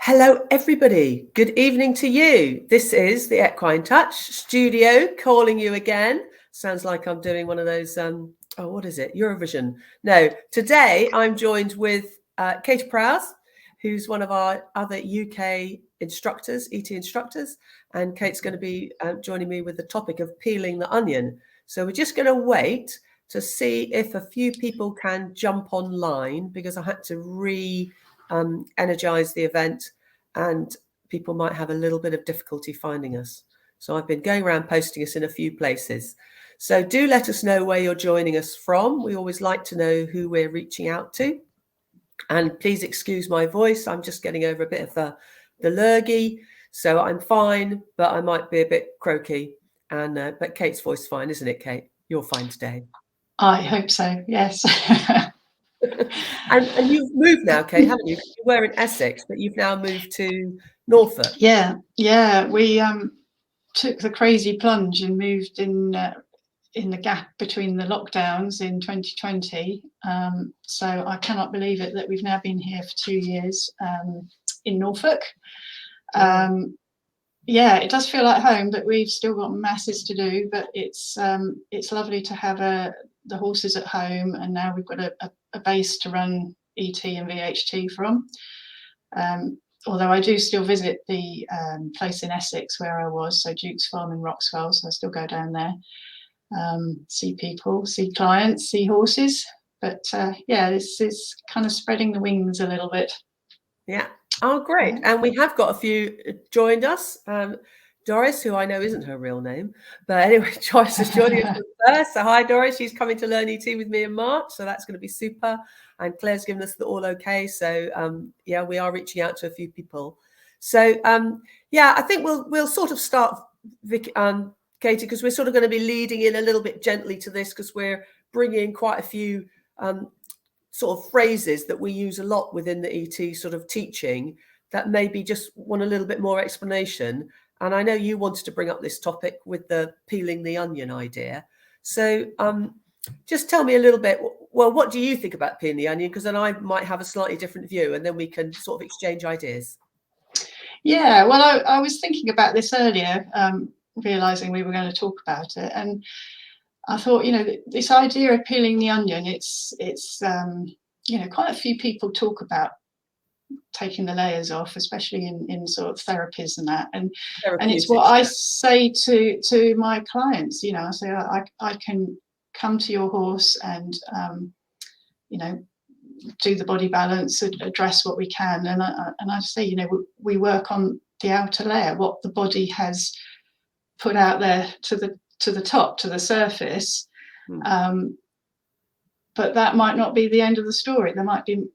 Hello, everybody. Good evening to you. This is the Equine Touch studio calling you again. Sounds like I'm doing one of those, what is it? Eurovision. No, today I'm joined with Kate Prowse, who's one of our other UK instructors, ET instructors. And Kate's going to be joining me with the topic of peeling the onion. So we're just going to wait to see if a few people can jump online, because I had to energize the event and people might have a little bit of difficulty finding us. So I've been going around posting us in a few places. So do let us know where you're joining us from. We always like to know who we're reaching out to. And please excuse my voice. I'm just getting over a bit of the lurgy. So I'm fine, but I might be a bit croaky. But Kate's voice is fine, isn't it, Kate? You're fine today. I hope so, yes. And you've moved now, Kate, haven't you? You were in Essex, but you've now moved to Norfolk. Yeah. We took the crazy plunge and moved in the gap between the lockdowns in 2020. So I cannot believe it that we've now been here for 2 years in Norfolk. Yeah, it does feel like home, but we've still got masses to do. But it's lovely to have the horses at home, and now we've got a base to run ET and VHT from. Although I do still visit the place in Essex where I was, so Duke's Farm in Roxwell, so I still go down there, see people, see clients, see horses. But yeah, this is kind of spreading the wings a little bit. Yeah. Oh, great. And we have got a few joined us. Doris, who I know isn't her real name, but anyway, Joyce is joining us first. So hi, Doris. She's coming to learn ET with me in March, so that's going to be super. And Claire's given us the all okay. So yeah, we are reaching out to a few people. So yeah, I think we'll sort of start, Vicky, Katie, because we're sort of going to be leading in a little bit gently to this, because we're bringing quite a few sort of phrases that we use a lot within the ET sort of teaching that maybe just want a little bit more explanation. And I know you wanted to bring up this topic with the peeling the onion idea. So just tell me a little bit, well, what do you think about peeling the onion? Because then I might have a slightly different view, and then we can sort of exchange ideas. Yeah, well, I was thinking about this earlier, realizing we were going to talk about it. And I thought, this idea of peeling the onion, it's quite a few people talk about taking the layers off, especially in sort of therapies and that. And it's what I say to my clients. I say I can come to your horse and do the body balance, address what we can, and I say, we work on the outer layer, what the body has put out there to the top, to the surface. But that might not be the end of the story. There might be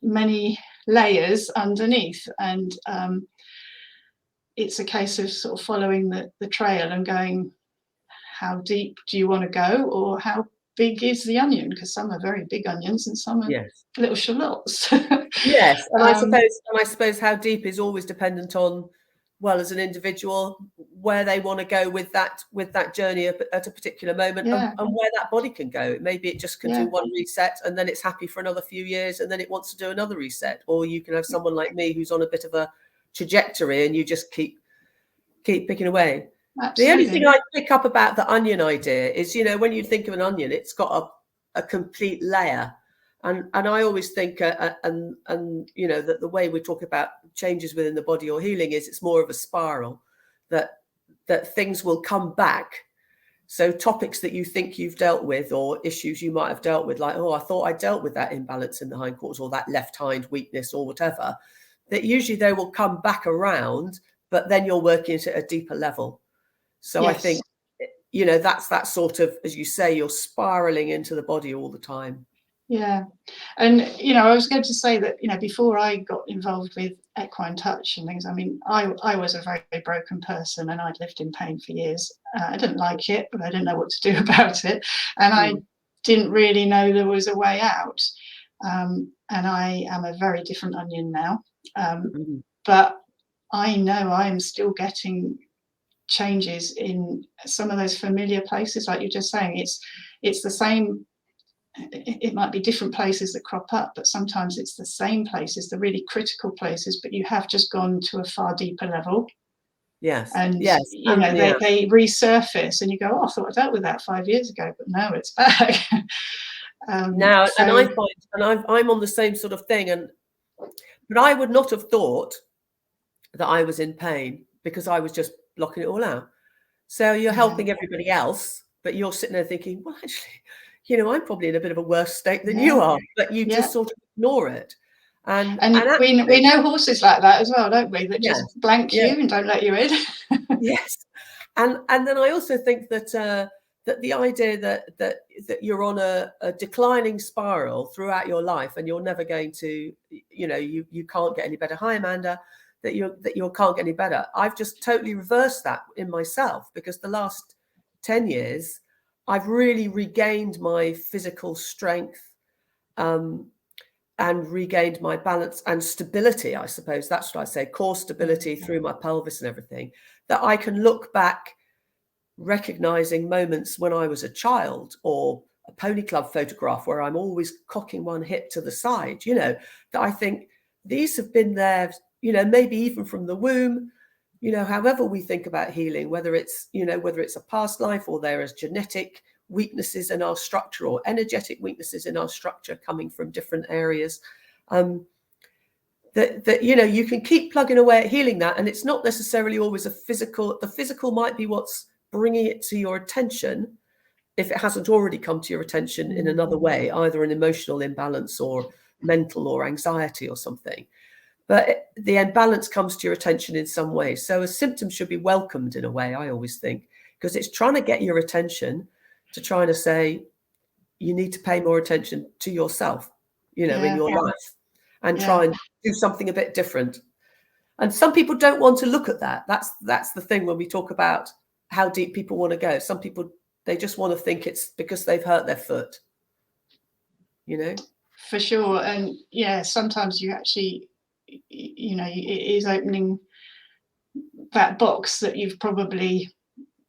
many layers underneath, and it's a case of sort of following the trail and going, how deep do you want to go, or how big is the onion? Because some are very big onions and some are little shallots. Yes, and I suppose how deep is always dependent on, well, as an individual, where they want to go with that journey at a particular moment, and where that body can go. Maybe it just can do one reset, and then it's happy for another few years, and then it wants to do another reset. Or you can have someone like me who's on a bit of a trajectory, and you just keep picking away. Absolutely. The only thing I pick up about the onion idea is, when you think of an onion, it's got a complete layer. And I always think, that the way we talk about changes within the body or healing is it's more of a spiral, that things will come back. So topics that you think you've dealt with, or issues you might have dealt with, like, oh, I thought I dealt with that imbalance in the hindquarters, or that left hind weakness, or whatever, that usually they will come back around, but then you're working at a deeper level. So I think, that's that sort of, as you say, you're spiraling into the body all the time. Yeah. And, I was going to say that, before I got involved with Equine Touch and things, I mean, I was a very, very broken person, and I'd lived in pain for years. I didn't like it, but I didn't know what to do about it. And I didn't really know there was a way out. And I am a very different onion now. But I know I am still getting changes in some of those familiar places, like you're just saying. It's the same it might be different places that crop up, but sometimes it's the same places, the really critical places, but you have just gone to a far deeper level. Yes. And yes. you know, they resurface and you go, oh, I thought I dealt with that 5 years ago, but no, it's back. Now, and I find, and I'm on the same sort of thing, but I would not have thought that I was in pain because I was just blocking it all out. So you're helping everybody else, but you're sitting there thinking, well, actually, you know, I'm probably in a bit of a worse state than you are, but you just sort of ignore it. And actually, we know horses like that as well, don't we? That just blank you and don't let you in. Yes. And then I also think that that the idea that you're on a declining spiral throughout your life and you're never going to, you know, you can't get any better. Hi, Amanda. That you can't get any better. I've just totally reversed that in myself, because the last 10 years, I've really regained my physical strength and regained my balance and stability, I suppose. That's what I say, core stability through my pelvis and everything, that I can look back recognizing moments when I was a child, or a pony club photograph where I'm always cocking one hip to the side, you know, that I think these have been there, you know, maybe even from the womb, you know, however we think about healing, whether it's, you know, whether it's a past life or there is genetic weaknesses in our structure or energetic weaknesses in our structure coming from different areas, that you know, you can keep plugging away at healing that. And it's not necessarily always a physical. The physical might be what's bringing it to your attention, if it hasn't already come to your attention in another way, either an emotional imbalance or mental or anxiety or something. But the imbalance comes to your attention in some way. So a symptom should be welcomed in a way, I always think, because it's trying to get your attention, to trying to say, you need to pay more attention to yourself, you know, in your life, and try and do something a bit different. And some people don't want to look at that. That's the thing when we talk about how deep people want to go. Some people, they just want to think it's because they've hurt their foot, you know? For sure. And yeah, sometimes you actually, you know, it is opening that box that you've probably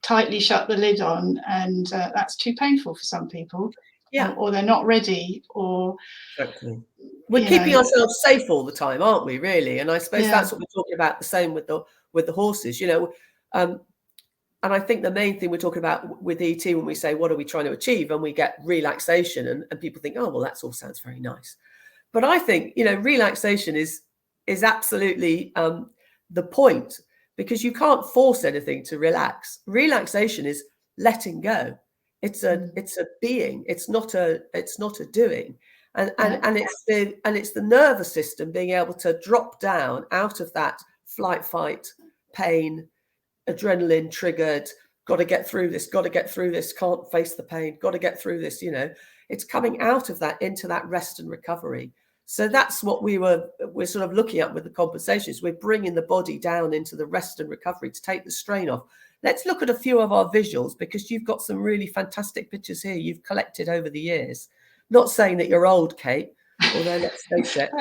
tightly shut the lid on, and that's too painful for some people. Or they're not ready, or exactly. We're keeping ourselves safe all the time, aren't we, really? And I suppose that's what we're talking about, the same with the horses, you know. And I think the main thing we're talking about with ET, when we say, what are we trying to achieve? And we get relaxation, and people think, oh, well, that all sounds very nice. But I think, you know, relaxation is absolutely the point, because you can't force anything to relax. Relaxation is letting go. It's a being. It's not a doing. And it's the nervous system being able to drop down out of that flight, fight, pain, adrenaline triggered, got to get through this, can't face the pain, got to get through this, you know. It's coming out of that into that rest and recovery. So that's what we're sort of looking at with the compensations. We're bringing the body down into the rest and recovery to take the strain off. Let's look at a few of our visuals, because you've got some really fantastic pictures here you've collected over the years. Not saying that you're old, Kate, although let's face it.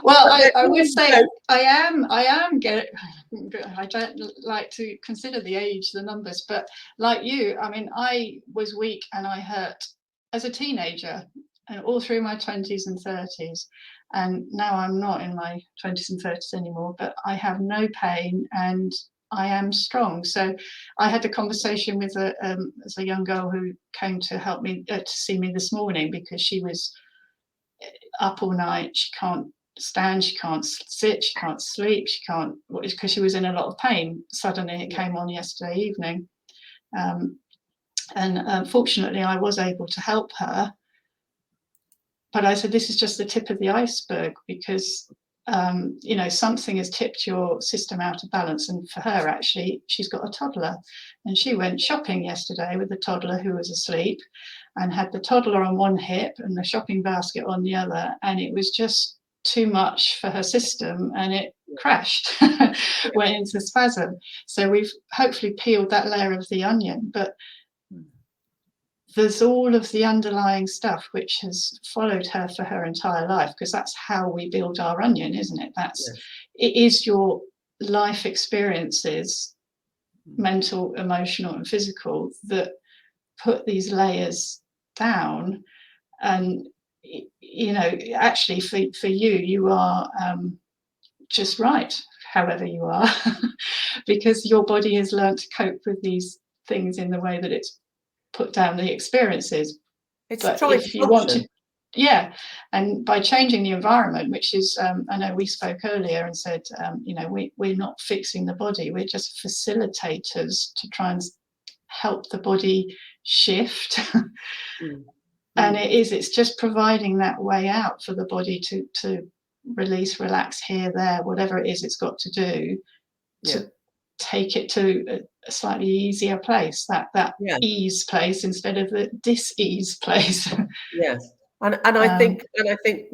Well, I would say I am getting, I don't like to consider the age, the numbers, but like you, I mean, I was weak and I hurt as a teenager and all through my 20s and 30s. And now I'm not in my 20s and 30s anymore, but I have no pain and I am strong. So I had a conversation with as a young girl who came to help me to see me this morning, because she was up all night. She can't stand, she can't sit, she can't sleep, she can't, because she was in a lot of pain. Suddenly it came on yesterday evening. And fortunately I was able to help her. But I said, this is just the tip of the iceberg, because you know, something has tipped your system out of balance. And for her, actually, she's got a toddler, and she went shopping yesterday with the toddler who was asleep, and had the toddler on one hip and the shopping basket on the other, and it was just too much for her system, and it crashed, went into spasm. So we've hopefully peeled that layer of the onion, but there's all of the underlying stuff which has followed her for her entire life, because that's how we build our onion, isn't it? It is your life experiences, mental, emotional and physical, that put these layers down. And you know, actually for you are just right, however you are, because your body has learned to cope with these things in the way that it's put down the experiences. But if you want to, yeah, and by changing the environment, which is, I know we spoke earlier and said, you know, we're not fixing the body, we're just facilitators to try and help the body shift. And it's just providing that way out for the body to release, relax here, there, whatever it is it's got to do to take it to a slightly easier place, that ease place instead of the dis-ease place. Yes. And I think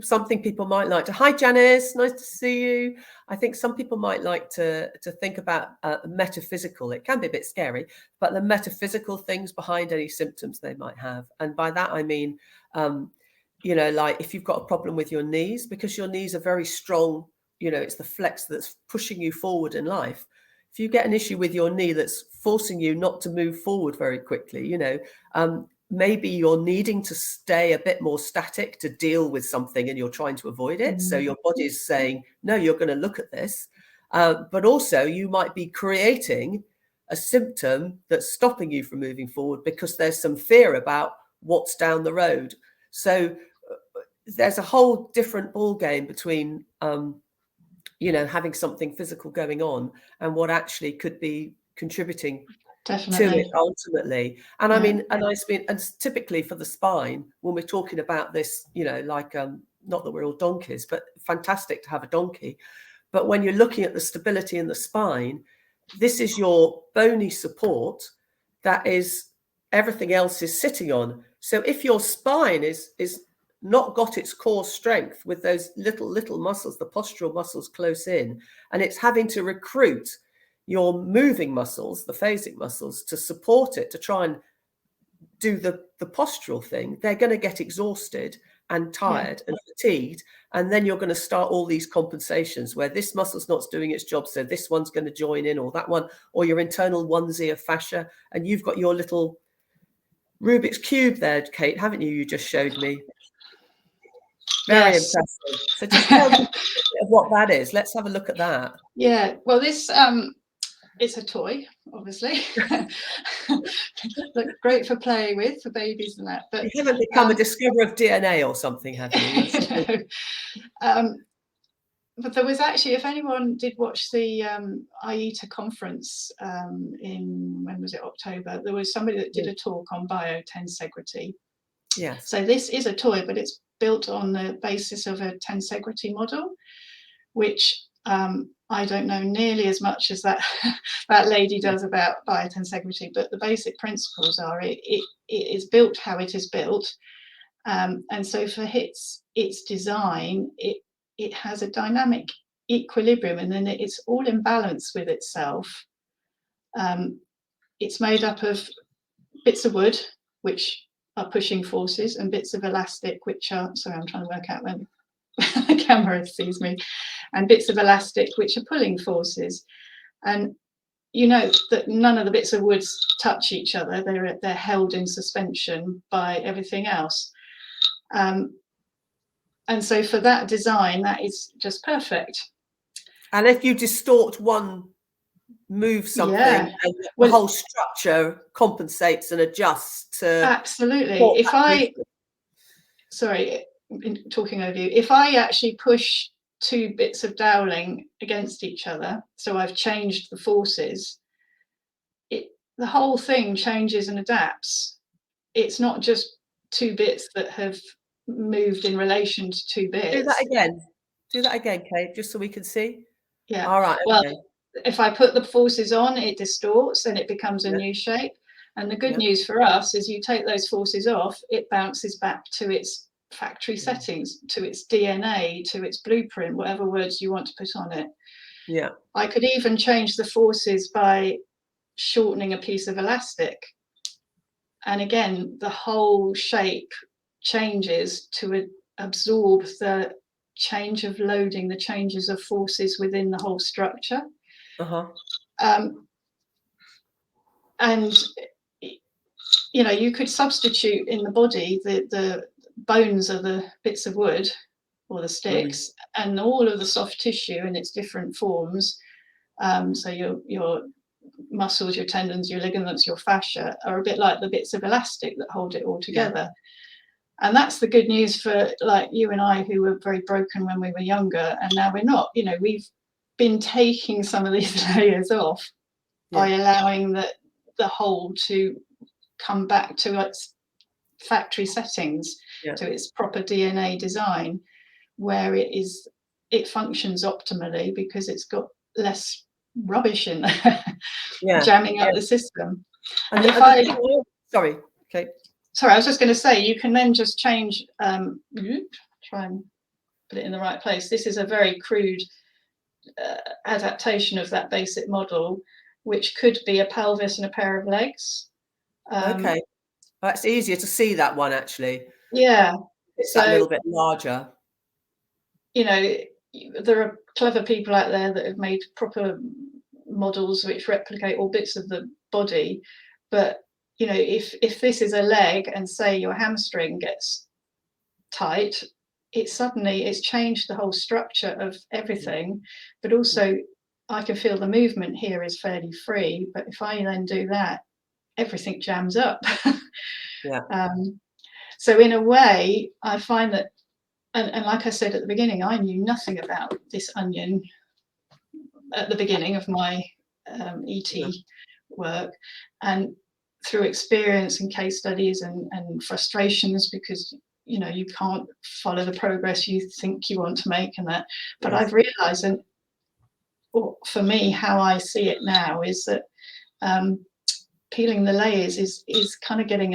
something people might like to, hi Janice, nice to see you. I think some people might like to think about metaphysical, it can be a bit scary, but the metaphysical things behind any symptoms they might have. And by that I mean, you know, like if you've got a problem with your knees, because your knees are very strong, you know, it's the flex that's pushing you forward in life. If you get an issue with your knee that's forcing you not to move forward very quickly, you know, maybe you're needing to stay a bit more static to deal with something and you're trying to avoid it. So your body is saying, no, you're going to look at this. But also you might be creating a symptom that's stopping you from moving forward because there's some fear about what's down the road. So there's a whole different ball game between, you know, having something physical going on and what actually could be contributing to it ultimately. And I mean, and typically for the spine, when we're talking about this, you know, like not that we're all donkeys, but fantastic to have a donkey. But when you're looking at the stability in the spine, this is your bony support that is everything else is sitting on. So if your spine is not got its core strength with those little muscles, the postural muscles close in, and it's having to recruit your moving muscles, the phasic muscles, to support it, to try and do the postural thing, they're going to get exhausted and tired and fatigued. And then you're going to start all these compensations where this muscle's not doing its job, so this one's going to join in, or that one, or your internal onesie of fascia. And you've got your little Rubik's Cube there, Kate, haven't you? You just showed me. Very impressive. So just tell me a bit of what that is. Let's have a look at that. Yeah, well, this it's a toy, obviously. Look great for playing with, for babies and that. But you haven't become a discoverer of DNA or something, have you? No. But there was actually, if anyone did watch the IETA conference in, when was it, October, there was somebody that did a talk on biotensegrity. Yes. So this is a toy, but it's built on the basis of a tensegrity model, which I don't know nearly as much as that that lady does about biotensegrity, but the basic principles are it is built how it is built, and so for its design, it has a dynamic equilibrium, and then it's all in balance with itself. It's made up of bits of wood, which are pushing forces, and bits of elastic, which are, sorry, I'm trying to work out when the camera sees me, and bits of elastic, which are pulling forces. And you know that none of the bits of wood touch each other. They're held in suspension by everything else. And so for that design, that is just perfect. And if you distort one, move something, and the whole structure compensates and adjusts to. Absolutely. If I, sorry, talking over you, if I actually push two bits of doweling against each other, so I've changed the forces, the whole thing changes and adapts. It's not just two bits that have moved in relation to two bits. Do that again. Do that again, Kate, just so we can see. Yeah. All right. Well, if I put the forces on, it distorts and it becomes a new shape. And the good news for us is you take those forces off, it bounces back to its factory settings, to its DNA, to its blueprint, whatever words you want to put on it. Yeah. I could even change the forces by shortening a piece of elastic. And again, the whole shape changes to absorb the change of loading, the changes of forces within the whole structure. And you know, you could substitute in the body the bones are the bits of wood or the sticks, and all of the soft tissue in its different forms. So your muscles, your tendons, your ligaments, your fascia are a bit like the bits of elastic that hold it all together. And that's the good news for like you and I, who were very broken when we were younger, and now we're not. You know, we've been taking some of these layers off by allowing the whole to come back to its factory settings, to its proper DNA design, where it functions optimally because it's got less rubbish in there, jamming up the system. And if sorry, okay. Sorry, I was just going to say, you can then just change, try and put it in the right place. This is a very crude adaptation of that basic model, which could be a pelvis and a pair of legs. Okay, that's easier to see, that one, actually. Yeah. It's a little bit larger. You know, there are clever people out there that have made proper models which replicate all bits of the body, but you know, if this is a leg and say your hamstring gets tight, it's changed the whole structure of everything. But also I can feel the movement here is fairly free, but if I then do that, everything jams up. So in a way, I find that, and like I said at the beginning, I knew nothing about this onion at the beginning of my ET work, and through experience and case studies and frustrations, because you know you can't follow the progress you think you want to make and that. But I've realized, and for me, how I see it now is that peeling the layers is kind of getting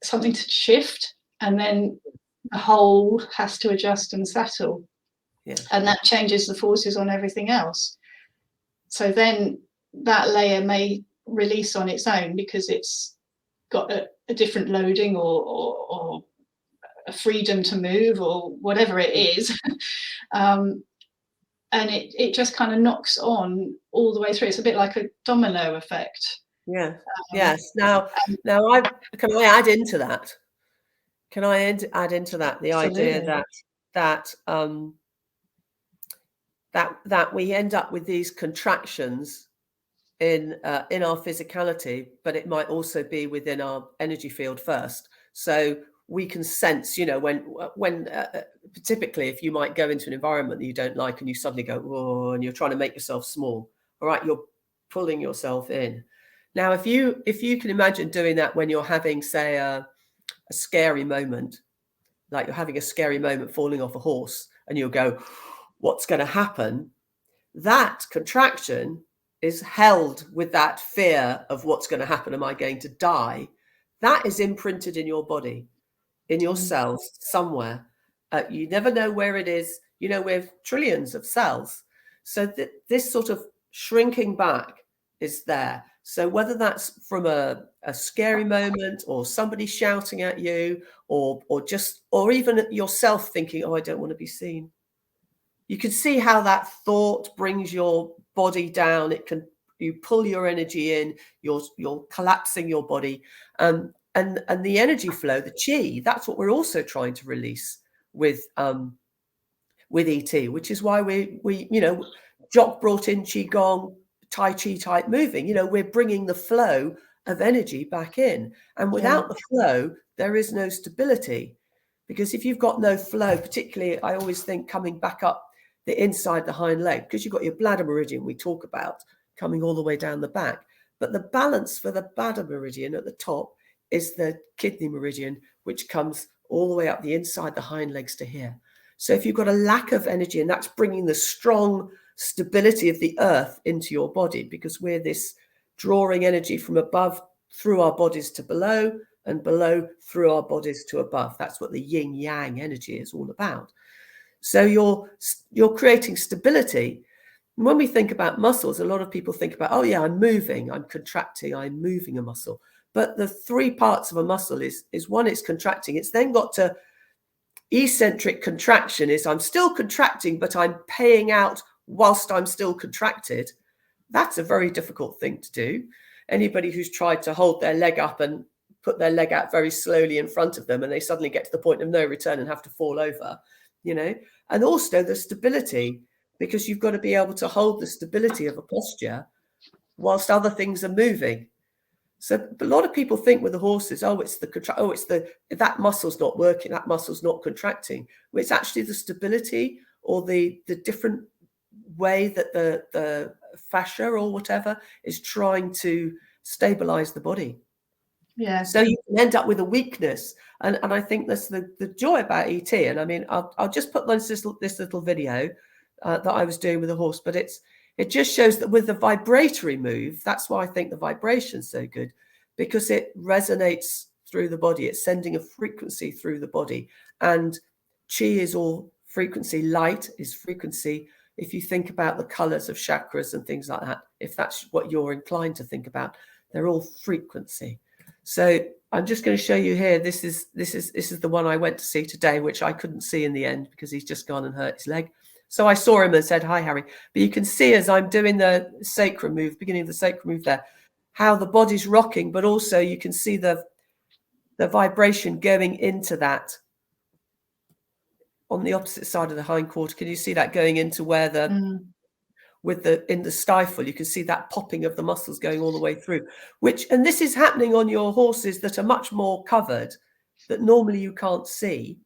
something to shift, and then the whole has to adjust and settle, and that changes the forces on everything else. So then that layer may release on its own because it's got a different loading or a freedom to move or whatever it is. And it just kind of knocks on all the way through. It's a bit like a domino effect. Yes. Now can I add into that? Can I add into that the idea that we end up with these contractions in our physicality, but it might also be within our energy field first. So we can sense, you know, when typically if you might go into an environment that you don't like and you suddenly go, whoa, and you're trying to make yourself small. All right, you're pulling yourself in. Now, if you can imagine doing that when you're having, say, a scary moment, like you're having a scary moment falling off a horse, and you'll go, what's going to happen? That contraction is held with that fear of what's going to happen. Am I going to die? That is imprinted in your body, in your cells somewhere. You never know where it is. You know, we have trillions of cells. So this sort of shrinking back is there. So whether that's from a scary moment, or somebody shouting at you, or even yourself thinking, oh, I don't want to be seen. You can see how that thought brings your body down. You pull your energy in, you're collapsing your body. And the energy flow, the chi, that's what we're also trying to release with ET, which is why we you know, Jock brought in Qigong, Tai Chi type moving. You know, we're bringing the flow of energy back in. And without the flow, there is no stability. Because if you've got no flow, particularly, I always think coming back up the inside the hind leg, because you've got your bladder meridian we talk about coming all the way down the back. But the balance for the bladder meridian at the top is the kidney meridian, which comes all the way up the inside the hind legs to here. So if you've got a lack of energy, and that's bringing the strong stability of the earth into your body, because we're this drawing energy from above through our bodies to below, and below through our bodies to above. That's what the yin yang energy is all about. So you're creating stability. And when we think about muscles, a lot of people think about, oh yeah, I'm moving, I'm contracting, I'm moving a muscle. But the three parts of a muscle is one, it's contracting. It's then got to eccentric contraction, is I'm still contracting, but I'm paying out whilst I'm still contracted. That's a very difficult thing to do. Anybody who's tried to hold their leg up and put their leg out very slowly in front of them and they suddenly get to the point of no return and have to fall over, you know. And also the stability, because you've got to be able to hold the stability of a posture whilst other things are moving. So a lot of people think with the horses, that muscle's not working, that muscle's not contracting. Well, it's actually the stability or the different way that the fascia or whatever is trying to stabilize the body. Yeah. So you can end up with a weakness. And I think that's the joy about ET. And I mean, I'll just put this little video that I was doing with a horse, but it just shows that with the vibratory move, that's why I think the vibration's so good, because it resonates through the body. It's sending a frequency through the body. And chi is all frequency, light is frequency. If you think about the colors of chakras and things like that, if that's what you're inclined to think about, they're all frequency. So I'm just going to show you here. This is the one I went to see today, which I couldn't see in the end because he's just gone and hurt his leg. So I saw him and said, "Hi, Harry." But you can see as I'm doing the sacrum move, beginning of the sacrum move there, how the body's rocking, but also you can see the vibration going into that on the opposite side of the hindquarter. Can you see that going into where in the stifle, you can see that popping of the muscles going all the way through, and this is happening on your horses that are much more covered, that normally you can't see.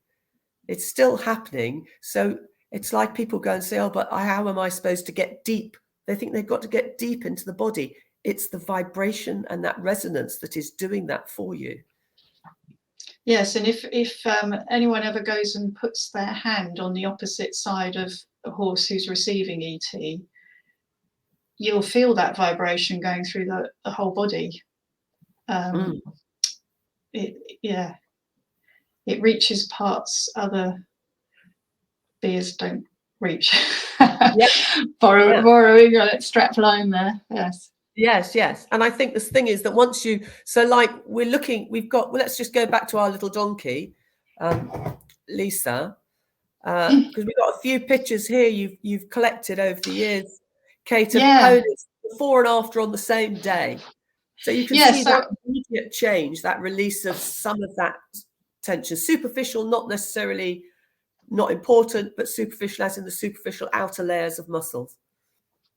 It's still happening. So it's like people go and say, "Oh, but how am I supposed to get deep?" They think they've got to get deep into the body. It's the vibration and that resonance that is doing that for you. Yes, and if anyone ever goes and puts their hand on the opposite side of a horse who's receiving ET, you'll feel that vibration going through the whole body. It reaches parts other beers don't reach. Borrowing a strap line there. Yes. And I think this thing is that once let's just go back to our little donkey, Lisa, because we've got a few pictures here you've collected over the years, Kate, of ponies before and after on the same day. So you can see that immediate change, that release of some of that tension. Superficial, not necessarily not important, but superficial as in the superficial outer layers of muscles.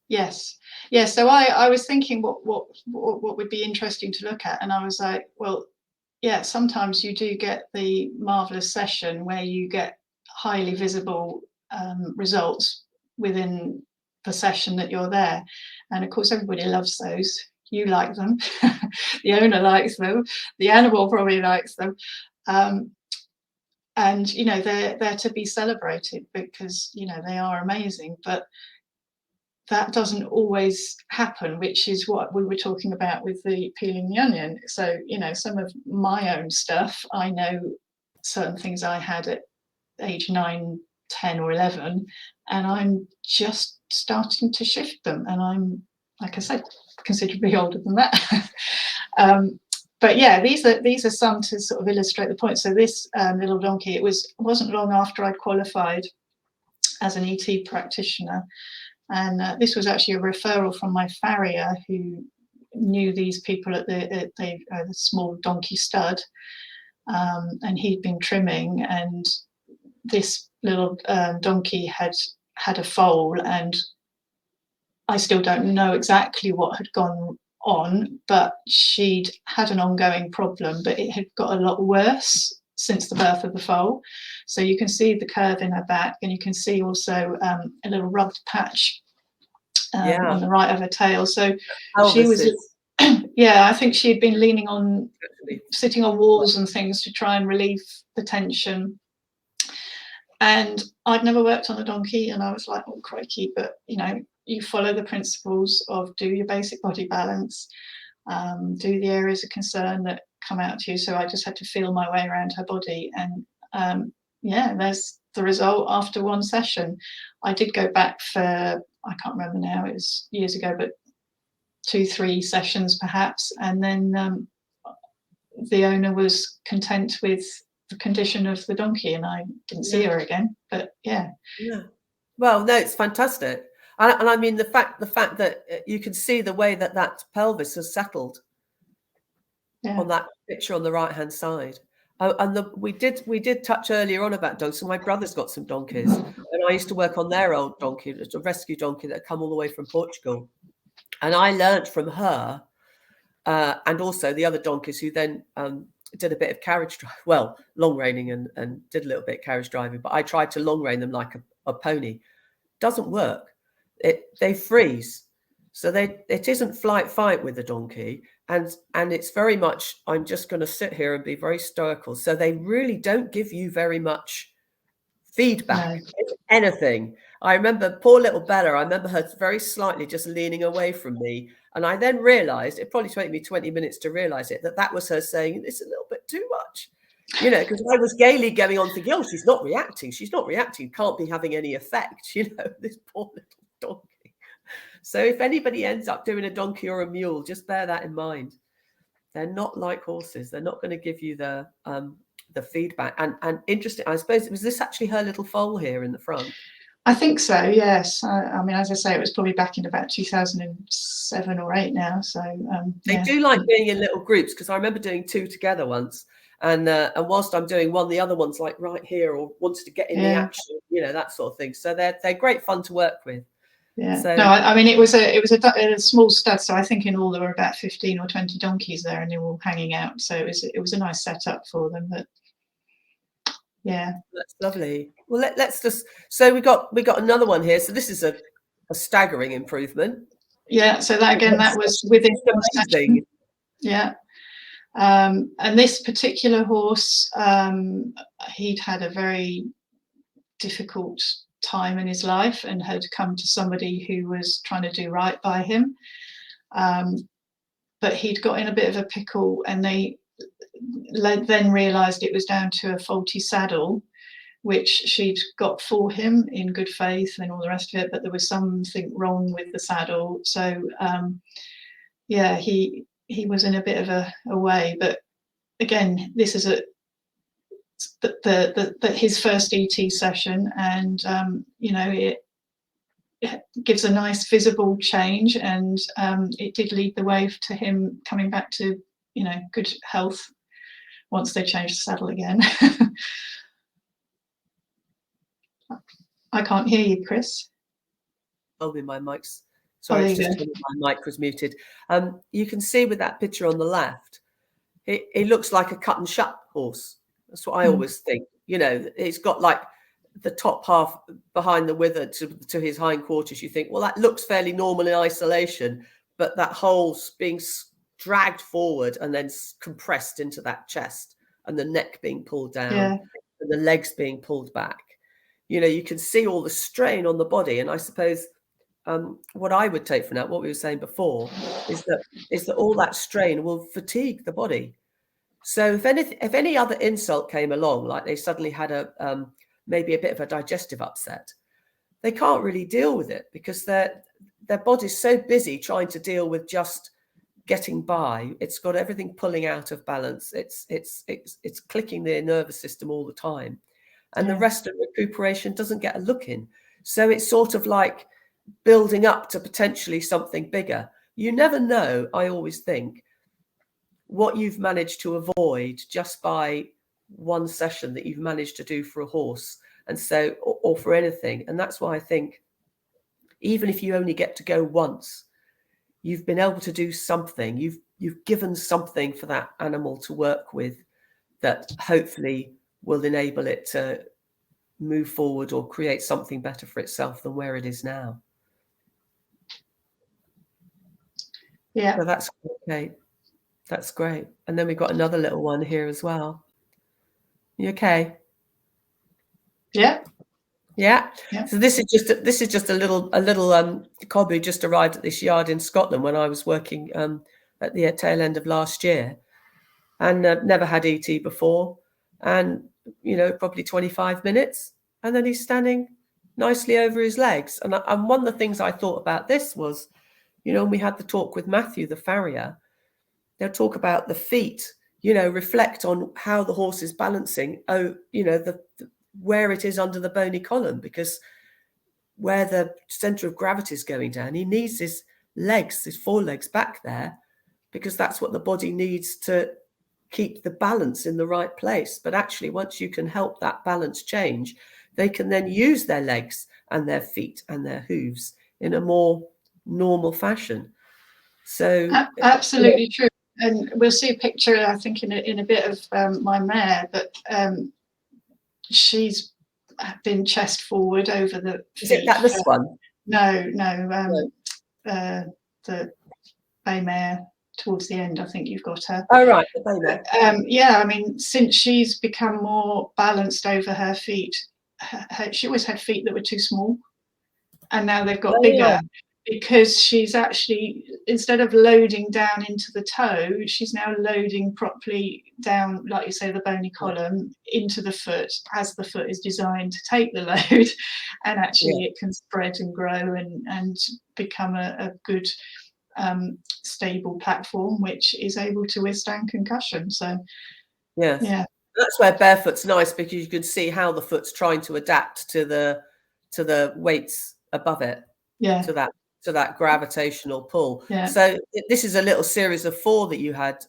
Yes. So I was thinking what would be interesting to look at, and I was like, well, yeah, sometimes you do get the marvelous session where you get highly visible results within the session that you're there, and of course everybody loves those. You like them, the owner likes them, the animal probably likes them, and you know they're to be celebrated because you know they are amazing, but that doesn't always happen, which is what we were talking about with the peeling the onion. So, you know, some of my own stuff, I know certain things I had at age 9, 10 or 11, and I'm just starting to shift them. And I'm, like I said, considerably older than that. But yeah, these are some to sort of illustrate the point. So this little donkey, it wasn't long after I'd qualified as an ET practitioner. And this was actually a referral from my farrier who knew these people at the small donkey stud, and he'd been trimming, and this little donkey had a foal, and I still don't know exactly what had gone on, but she'd had an ongoing problem, but it had got a lot worse since the birth of the foal. So you can see the curve in her back, and you can see also a little rubbed patch on the right of her tail. So she was, I think she had been leaning on, sitting on walls and things to try and relieve the tension. And I'd never worked on a donkey, and I was like, oh crikey, but you know, you follow the principles of do your basic body balance, do the areas of concern that come out to you. So I just had to feel my way around her body, and there's the result after one session. I did go back for, I can't remember now, it was years ago, but 2-3 sessions perhaps, and then the owner was content with the condition of the donkey, and I didn't see her again. But well, no, it's fantastic. And I mean the fact that you can see the way that pelvis has settled. on that picture on the right hand side. And we did touch earlier on about dogs. So my brother's got some donkeys, and I used to work on their old donkey, it's a rescue donkey that had come all the way from Portugal. And I learnt from her, and also the other donkeys who then did a bit of carriage drive, well, long reining and did a little bit of carriage driving. But I tried to long rein them like a pony. Doesn't work. They freeze. So it isn't flight fight with the donkey, and it's very much, I'm just going to sit here and be very stoical. So they really don't give you very much feedback, if anything. I remember poor little Bella, I remember her very slightly just leaning away from me. And I then realized, it probably took me 20 minutes to realize it, that was her saying, it's a little bit too much. You know, because I was gaily going on thinking, oh, she's not reacting. She's not reacting. Can't be having any effect. You know, this poor little donkey. So if anybody ends up doing a donkey or a mule, just bear that in mind. They're not like horses. They're not going to give you the feedback. And interesting, I suppose, was this actually her little foal here in the front? I think so, yes. I mean, as I say, it was probably back in about 2007 or 8 now. So they do like being in little groups, because I remember doing 2 together once. And whilst I'm doing one, the other one's like right here or wants to get in the action, you know, that sort of thing. So they're great fun to work with. Yeah. So, no, I mean, it was a small stud, so I think in all there were about 15 or 20 donkeys there, and they were all hanging out. So it was a nice setup for them. But yeah, that's lovely. Well, let's just, so we got another one here. So this is a staggering improvement. Yeah. So that again, that was within one session. Yeah. And this particular horse, he'd had a very difficult time in his life and had come to somebody who was trying to do right by him, but he'd got in a bit of a pickle, and they then realized it was down to a faulty saddle which she'd got for him in good faith and all the rest of it, but there was something wrong with the saddle. So yeah, he was in a bit of a way. But again, this is his first ET session, and you know, it gives a nice visible change, and it did lead the way to him coming back to, you know, good health once they changed the saddle again. I can't hear you, Chris. Oh, my mic's sorry, my mic was muted. You can see with that picture on the left, it looks like a cut and shut horse. That's what I always think. You know, it's got like the top half behind the wither to his hindquarters. You think, well, that looks fairly normal in isolation, but that whole being dragged forward and then compressed into that chest, and the neck being pulled down, and the legs being pulled back. You know, you can see all the strain on the body. And I suppose what I would take from that, what we were saying before, is that all that strain will fatigue the body. So if any other insult came along, like they suddenly had maybe a bit of a digestive upset, they can't really deal with it, because their body's so busy trying to deal with just getting by. It's got everything pulling out of balance. It's clicking their nervous system all the time. And the rest of recuperation doesn't get a look in. So it's sort of like building up to potentially something bigger. You never know, I always think, what you've managed to avoid just by one session that you've managed to do for a horse, and so, or for anything. And that's why I think, even if you only get to go once, you've been able to do something. You've given something for that animal to work with that hopefully will enable it to move forward or create something better for itself than where it is now. Yeah. So that's okay. That's great. And then we've got another little one here as well. You okay? Yeah. Yeah. So this is just a little cob who just arrived at this yard in Scotland when I was working at the tail end of last year, and never had ET before, and you know, probably 25 minutes, and then he's standing nicely over his legs. And one of the things I thought about this was, you know, when we had the talk with Matthew, the farrier, they'll talk about the feet, you know, reflect on how the horse is balancing, you know, where it is under the bony column, because where the center of gravity is going down, he needs his legs, his forelegs back there because that's what the body needs to keep the balance in the right place. But actually, once you can help that balance change, they can then use their legs and their feet and their hooves in a more normal fashion. So absolutely true. And we'll see a picture, I think, in a bit of my mare, but she's been chest forward over the feet. Is it that this one? No, the bay mare towards the end. I think you've got her. Oh right, the bay mare. Yeah, I mean, since she's become more balanced over her feet, she always had feet that were too small, and now they've got bigger. Yeah. Because she's actually, instead of loading down into the toe, she's now loading properly down, like you say, the bony column into the foot, as the foot is designed to take the load, and actually it can spread and grow and become a good stable platform which is able to withstand concussion. So yeah, that's where barefoot's nice, because you can see how the foot's trying to adapt to the weights above it, to that gravitational pull. So this is a little series of 4 that you had,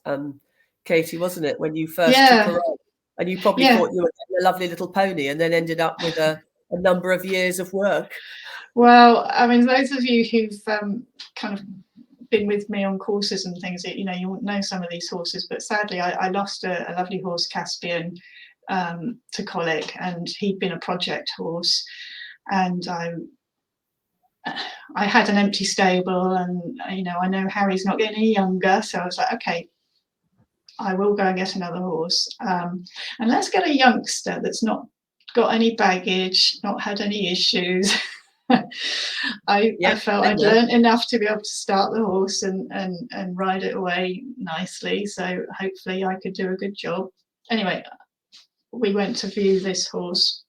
Katie, wasn't it, when you first took her on? And you probably thought you were a lovely little pony, and then ended up with a number of years of work. Well, I mean, those of you who've kind of been with me on courses and things, you won't know some of these horses, but sadly I lost a lovely horse, Caspian, to colic, and he'd been a project horse, and I had an empty stable, and I know Harry's not getting any younger, so I was like, okay, I will go and get another horse, and let's get a youngster that's not got any baggage, not had any issues. I felt I'd learned enough to be able to start the horse and ride it away nicely, so hopefully I could do a good job. Anyway, we went to view this horse,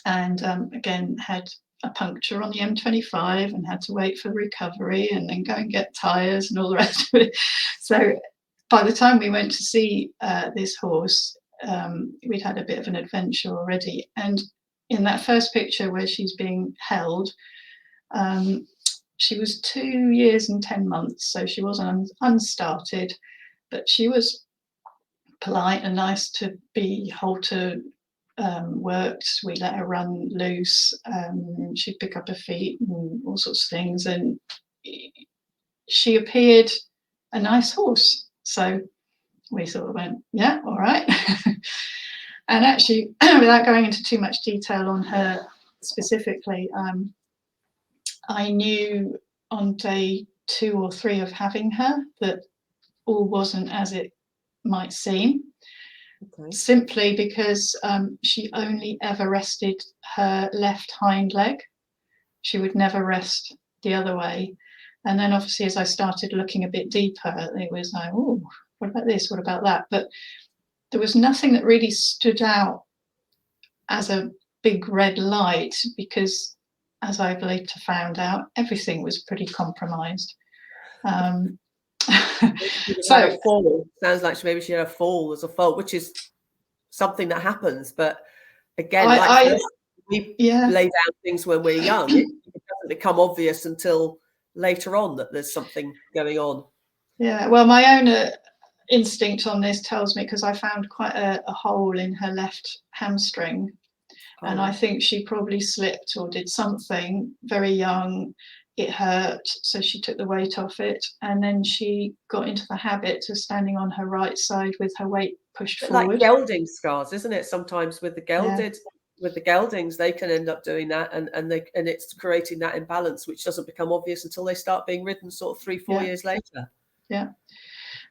and again had a puncture on the M25 and had to wait for recovery and then go and get tyres and all the rest of it. So by the time we went to see this horse, we'd had a bit of an adventure already. And in that first picture where she's being held, she was 2 years and 10 months, so she wasn't unstarted, but she was polite and nice to be halter worked. We let her run loose, she'd pick up her feet and all sorts of things, and she appeared a nice horse, so we sort of went, yeah, all right. And actually, without going into too much detail on her specifically, I knew on day 2 or 3 of having her that all wasn't as it might seem. Simply because she only ever rested her left hind leg. She would never rest the other way. And then obviously as I started looking a bit deeper, it was like, oh, what about this? What about that? But there was nothing that really stood out as a big red light, because as I've later found out, everything was pretty compromised. So fall. Sounds like maybe she had a fall as a fault, which is something that happens. But again, we lay down things when we're young. It doesn't become obvious until later on that there's something going on. Yeah, well, my own instinct on this tells me, because I found quite a hole in her left hamstring, and I think she probably slipped or did something very young. It hurt, so she took the weight off it, and then she got into the habit of standing on her right side with her weight pushed forward. Like gelding scars, isn't it? Sometimes with the gelded, with the geldings, they can end up doing that, and it's creating that imbalance, which doesn't become obvious until they start being ridden sort of 3-4 years later. Yeah.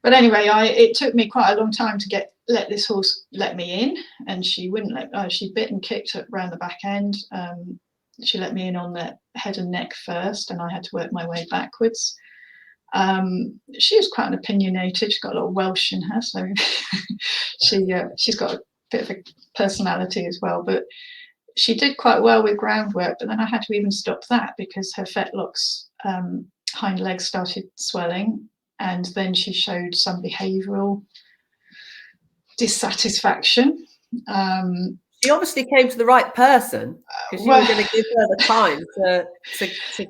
But anyway, it took me quite a long time to let this horse let me in, and she wouldn't let. She bit and kicked around the back end. She let me in on the head and neck first, and I had to work my way backwards. She was quite opinionated. She's got a lot of Welsh in her, so she's got a bit of a personality as well. But she did quite well with groundwork. But then I had to even stop that because her fetlocks hind legs started swelling. And then she showed some behavioural dissatisfaction. She obviously came to the right person, because you were going to give her the time to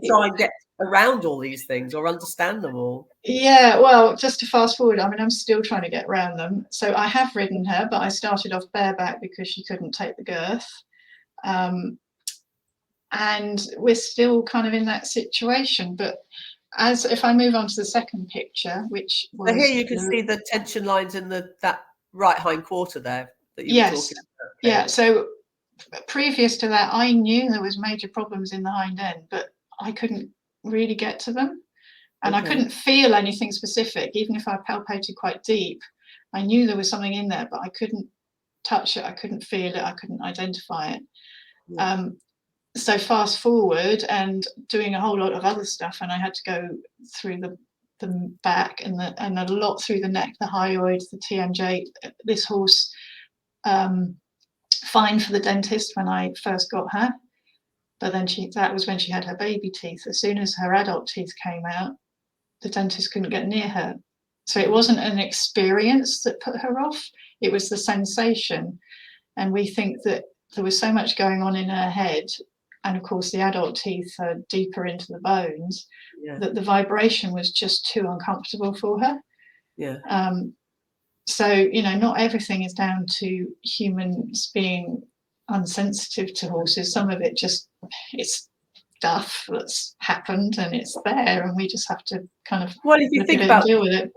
try and get around all these things or understand them all? Yeah, well, just to fast forward, I mean, I'm still trying to get around them. So I have ridden her, but I started off bareback because she couldn't take the girth. And we're still kind of in that situation. But as if I move on to the second picture, which was so here you can see the tension lines in that right hind quarter there that you were talking about. Okay. Yeah, so previous to that, I knew there was major problems in the hind end, but I couldn't really get to them. And I couldn't feel anything specific, even if I palpated quite deep. I knew there was something in there, but I couldn't touch it. I couldn't feel it. I couldn't identify it. Yeah. So fast forward and doing a whole lot of other stuff, and I had to go through the back and a lot through the neck, the hyoid, the TMJ. This horse, fine for the dentist when I first got her, but then that was when she had her baby teeth. As soon as her adult teeth came out, the dentist couldn't get near her. So it wasn't an experience that put her off, it was the sensation. And we think that there was so much going on in her head, and of course the adult teeth are deeper into the bones, that the vibration was just too uncomfortable for her. So, you know, not everything is down to humans being unsensitive to horses. Some of it just, it's stuff that's happened and it's there, and we just have to kind of if you think about deal with it.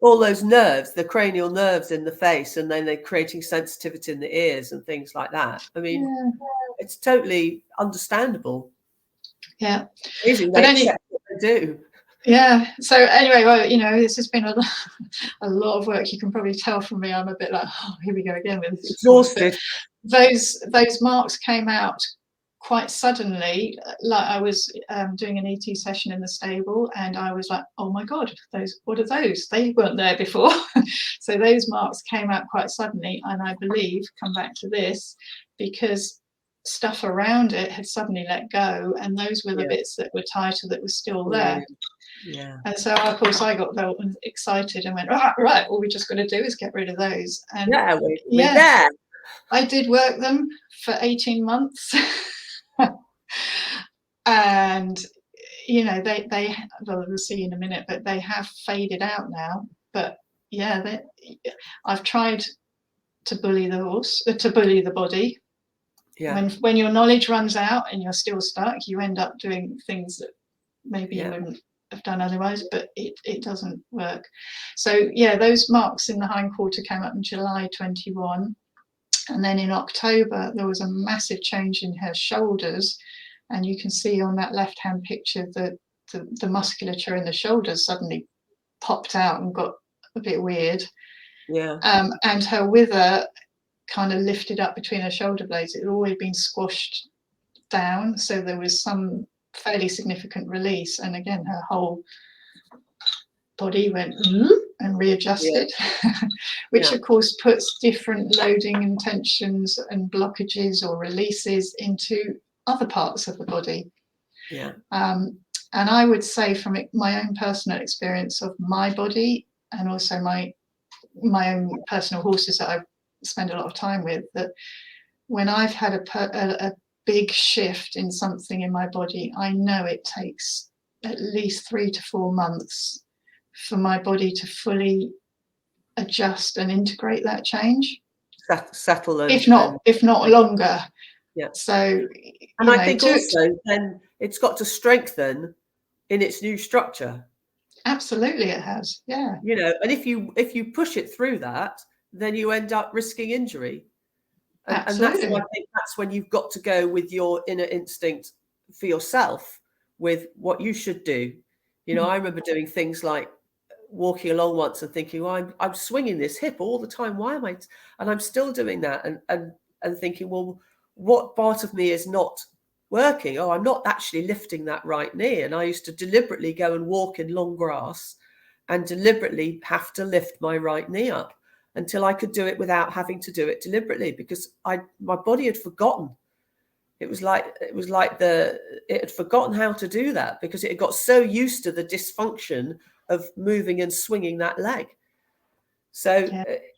All those nerves, the cranial nerves in the face, and then they're creating sensitivity in the ears and things like that. I mean, it's totally understandable. Yeah, but accept what they do. Yeah. So anyway, well, you know, this has been a lot of work. You can probably tell from me, I'm a bit like, oh, here we go again with this. Exhausted. Those marks came out quite suddenly. Like I was doing an ET session in the stable, and I was like, oh my God, what are those? They weren't there before. So those marks came out quite suddenly, and I believe, come back to this, because stuff around it had suddenly let go, and those were the bits that were tighter that were still there. Yeah. And so of course I got excited and went, right, all we just got to do is get rid of those. And we're there. I did work them for 18 months. And you know, they well, we'll see in a minute, but they have faded out now. But yeah, I've tried to bully the horse, to bully the body. When your knowledge runs out and you're still stuck, you end up doing things that maybe you wouldn't have done otherwise, but it doesn't work. So yeah, those marks in the hind quarter came up in July 21, and then in October there was a massive change in her shoulders, and you can see on that left hand picture that the musculature in the shoulders suddenly popped out and got a bit weird. And her wither kind of lifted up between her shoulder blades. It had always been squashed down, so there was some fairly significant release, and again her whole body went and readjusted. Which of course puts different loading and tensions and blockages or releases into other parts of the body. And I would say from my own personal experience of my body, and also my own personal horses that I spend a lot of time with, that when I've had a big shift in something in my body, I know it takes at least 3 to 4 months for my body to fully adjust and integrate that change. Settle, if not longer. So, and I think also then it's got to strengthen in its new structure. Absolutely, it has. Yeah. You know, and if you push it through that, then you end up risking injury. And that's why I think that's when you've got to go with your inner instinct for yourself with what you should do. You know, I remember doing things like walking along once and thinking, well, I'm swinging this hip all the time. Why am I? And I'm still doing that and thinking, well, what part of me is not working? Oh, I'm not actually lifting that right knee. And I used to deliberately go and walk in long grass and deliberately have to lift my right knee up until I could do it without having to do it deliberately, because my body had forgotten. It was like it had forgotten how to do that because it had got so used to the dysfunction of moving and swinging that leg. So,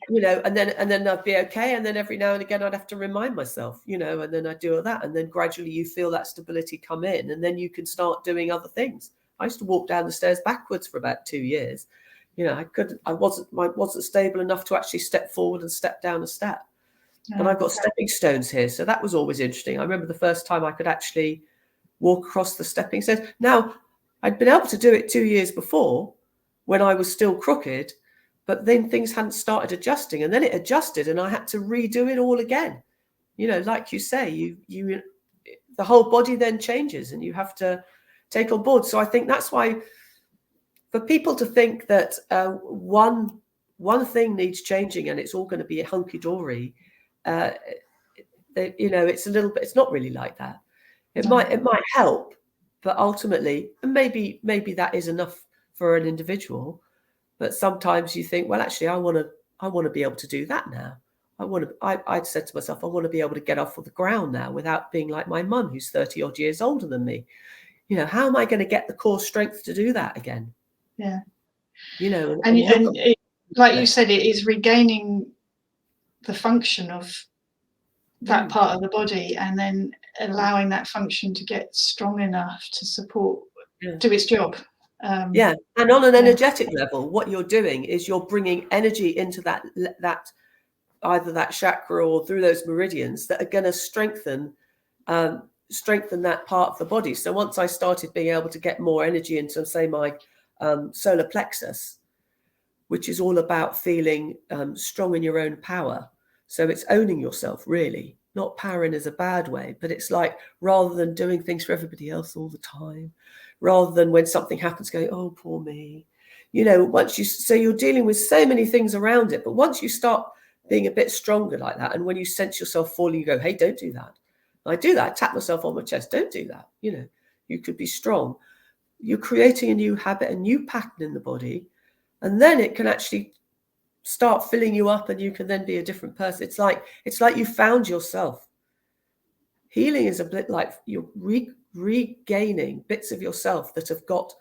you know, and then I'd be okay. And then every now and again, I'd have to remind myself, you know, and then I'd do all that. And then gradually you feel that stability come in, and then you can start doing other things. I used to walk down the stairs backwards for about 2 years. You know, I wasn't stable enough to actually step forward and step down a step. And I've got stepping stones here. So that was always interesting. I remember the first time I could actually walk across the stepping stones. Now, I'd been able to do it 2 years before when I was still crooked, but then things hadn't started adjusting, and then it adjusted and I had to redo it all again. You know, like you say, the whole body then changes and you have to take on board. So I think that's why for people to think that one thing needs changing and it's all going to be hunky-dory, you know, it's a little bit, it's not really like that. It might help, but ultimately, and maybe that is enough for an individual. But sometimes you think, well, actually, I want to be able to do that now. I'd said to myself, I want to be able to get off of the ground now without being like my mum, who's 30 odd years older than me. You know, how am I going to get the core strength to do that again? Yeah. You know, and it, like you said, it is regaining the function of that part of the body, and then allowing that function to get strong enough to support, do its job. And on an energetic level, what you're doing is you're bringing energy into that either that chakra or through those meridians that are going to strengthen that part of the body. So once I started being able to get more energy into, say, my solar plexus, which is all about feeling strong in your own power. So it's owning yourself, really, not powering as a bad way, but it's like, rather than doing things for everybody else all the time, rather than when something happens, going, oh, poor me, you know, so you're dealing with so many things around it. But once you start being a bit stronger like that, and when you sense yourself falling, you go, hey, don't do that. I do that. I tap myself on my chest. Don't do that. You know, you could be strong. You're creating a new habit, a new pattern in the body. And then it can actually start filling you up, and you can then be a different person. It's like you found yourself. Healing is a bit like you're regaining bits of yourself that have got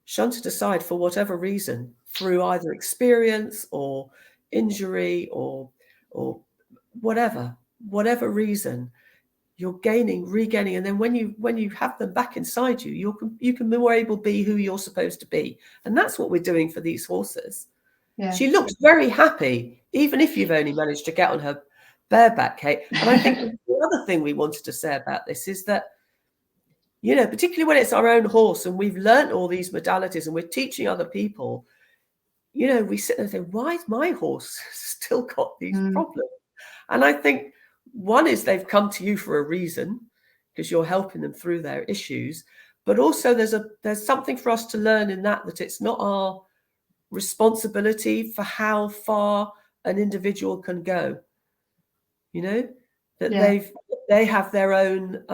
shunted aside for whatever reason, through either experience or injury or whatever reason. You're regaining, and then when you have them back inside you, you can more able be who you're supposed to be. And that's what we're doing for these horses. Yeah. She looks very happy, even if you've only managed to get on her bareback, Kate. And I think the other thing we wanted to say about this is that, you know, particularly when it's our own horse and we've learned all these modalities and we're teaching other people, you know, we sit there and say, why is my horse still got these problems? And I think one is they've come to you for a reason, because you're helping them through their issues. But also there's something for us to learn in that it's not our responsibility for how far an individual can go. You know, that they have their own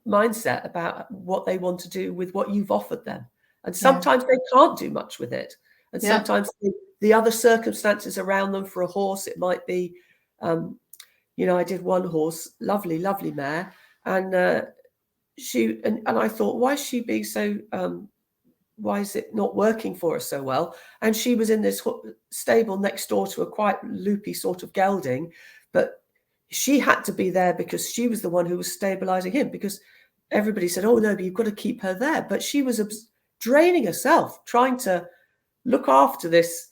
mindset about what they want to do with what you've offered them. And sometimes they can't do much with it. And sometimes the other circumstances around them, for a horse, it might be, you know, I did one horse, lovely mare, and I thought, why is she being so, why is it not working for her so well? And she was in this stable next door to a quite loopy sort of gelding, but she had to be there because she was the one who was stabilizing him, because everybody said, oh no, but you've got to keep her there. But she was draining herself trying to look after this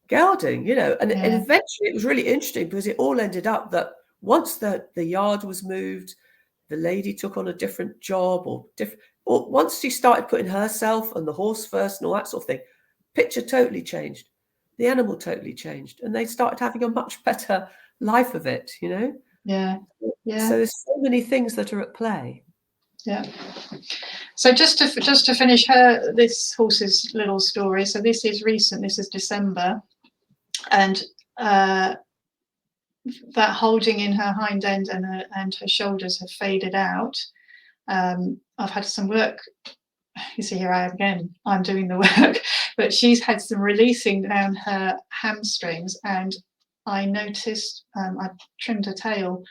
gelding, you know, and eventually it was really interesting, because it all ended up that once the yard was moved, the lady took on a different job, or once she started putting herself and the horse first and all that sort of thing, picture totally changed. The animal totally changed, and they started having a much better life of it, you know? Yeah. So there's so many things that are at play. Yeah. So just to finish this horse's little story. So this is recent. This is December, and that holding in her hind end and her shoulders have faded out. I've had some work. You see, here I am again. I'm doing the work, but she's had some releasing down her hamstrings, and I noticed I trimmed her tail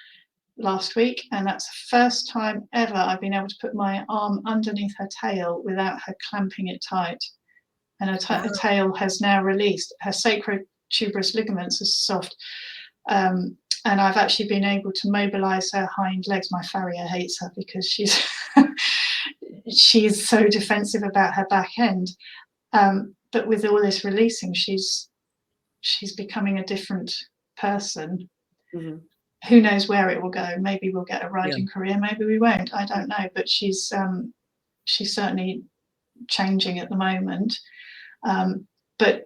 last week, and that's the first time ever I've been able to put my arm underneath her tail without her clamping it tight. and her tail has now released. Her sacrotuberous ligaments are soft. And I've actually been able to mobilize her hind legs. My farrier hates her because she's she's so defensive about her back end. But with all this releasing, she's becoming a different person. Mm-hmm. Who knows where it will go? Maybe we'll get a riding career, maybe we won't. I don't know. But she's certainly changing at the moment. But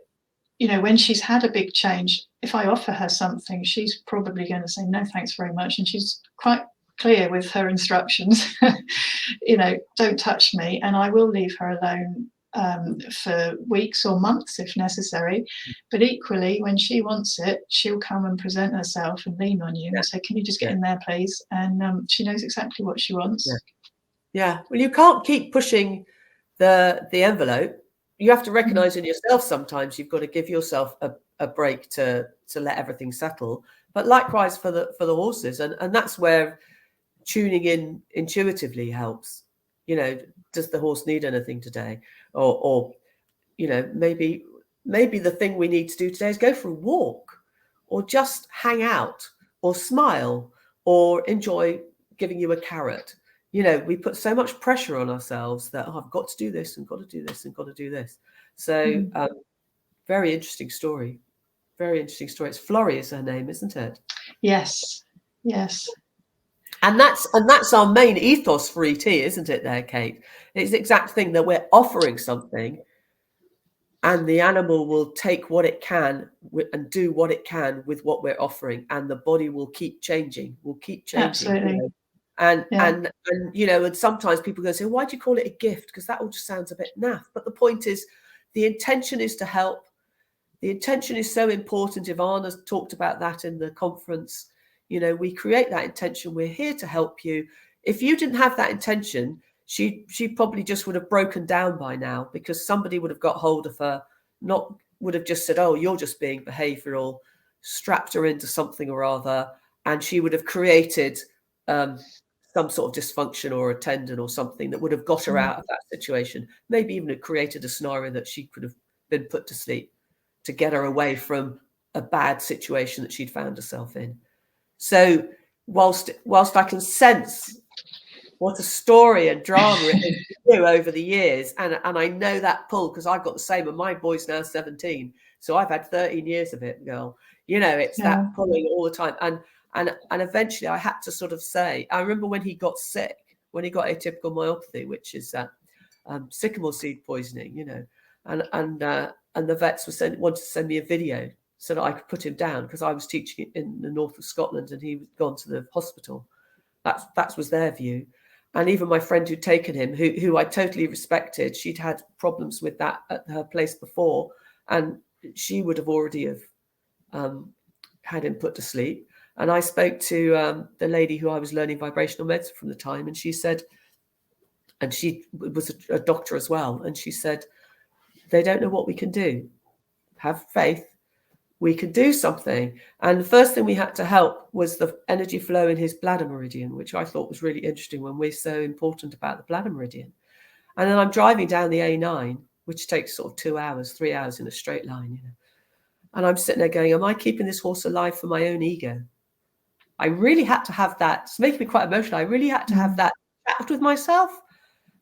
you know, when she's had a big change, if I offer her something, she's probably going to say no, thanks very much. And she's quite clear with her instructions. You know, don't touch me, and I will leave her alone for weeks or months if necessary. But equally, when she wants it, she'll come and present herself and lean on you and say, can you just get in there, please? And she knows exactly what she wants. Yeah. Well, you can't keep pushing the envelope. You have to recognize in yourself sometimes you've got to give yourself a break to let everything settle. But likewise for the horses, and that's where tuning in intuitively helps. You know, does the horse need anything today? Or you know, maybe the thing we need to do today is go for a walk, or just hang out, or smile, or enjoy giving you a carrot. You know, we put so much pressure on ourselves that I've got to do this and got to do this and got to do this. So very interesting story. Very interesting story. It's Florrie is her name, isn't it? Yes. And that's our main ethos for ET, isn't it there, Kate? It's the exact thing that we're offering something, and the animal will take what it can and do what it can with what we're offering, and the body will keep changing. Absolutely. You know? And you know, and sometimes people go say, why do you call it a gift? Because that all just sounds a bit naff. But the point is, the intention is to help. The intention is so important. Ivana's talked about that in the conference. You know, we create that intention. We're here to help you. If you didn't have that intention, she probably just would have broken down by now, because somebody would have got hold of her, would have just said, oh, you're just being behavioral, strapped her into something or other, and she would have created some sort of dysfunction or a tendon or something that would have got her out of that situation. Maybe even have created a scenario that she could have been put to sleep to get her away from a bad situation that she'd found herself in. So whilst I can sense what a story and drama it is to do over the years, and I know that pull because I've got the same, and my boy's now 17, so I've had 13 years of it, girl. You know, it's that pulling all the time. And eventually I had to sort of say, I remember when he got sick, when he got atypical myopathy, which is sycamore seed poisoning, you know, and the vets wanted to send me a video so that I could put him down, because I was teaching in the north of Scotland and he was gone to the hospital. That was their view. And even my friend who'd taken him, who I totally respected, she'd had problems with that at her place before, and she would have already had him put to sleep. And I spoke to the lady who I was learning vibrational medicine from the time, and she said, and she was a doctor as well, and she said, they don't know what we can do. Have faith. We can do something. And the first thing we had to help was the energy flow in his bladder meridian, which I thought was really interesting when we're so important about the bladder meridian. And then I'm driving down the A9, which takes sort of 2 hours, 3 hours in a straight line, you know. And I'm sitting there going, am I keeping this horse alive for my own ego? I really had to have that. It's making me quite emotional. I really had to have that chat with myself.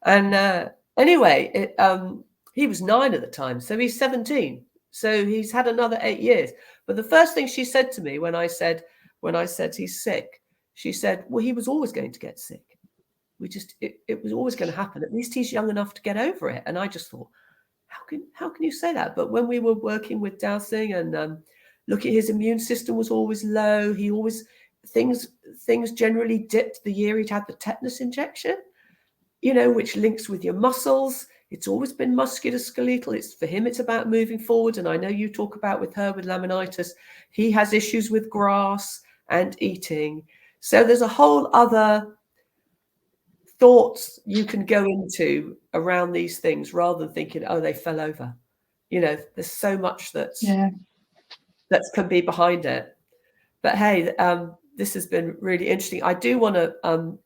And anyway, he was 9 at the time, so he's 17. So he's had another 8 years. But the first thing she said to me when I said he's sick, she said, well, he was always going to get sick. It was always going to happen. At least he's young enough to get over it. And I just thought, how can you say that? But when we were working with dowsing and looking, his immune system was always low. He always, things generally dipped the year he'd had the tetanus injection, you know, which links with your muscles. It's always been musculoskeletal. For him, it's about moving forward. And I know you talk about with her with laminitis, he has issues with grass and eating. So there's a whole other thoughts you can go into around these things rather than thinking, oh, they fell over. You know, there's so much that can be behind it. But hey, this has been really interesting. I do want to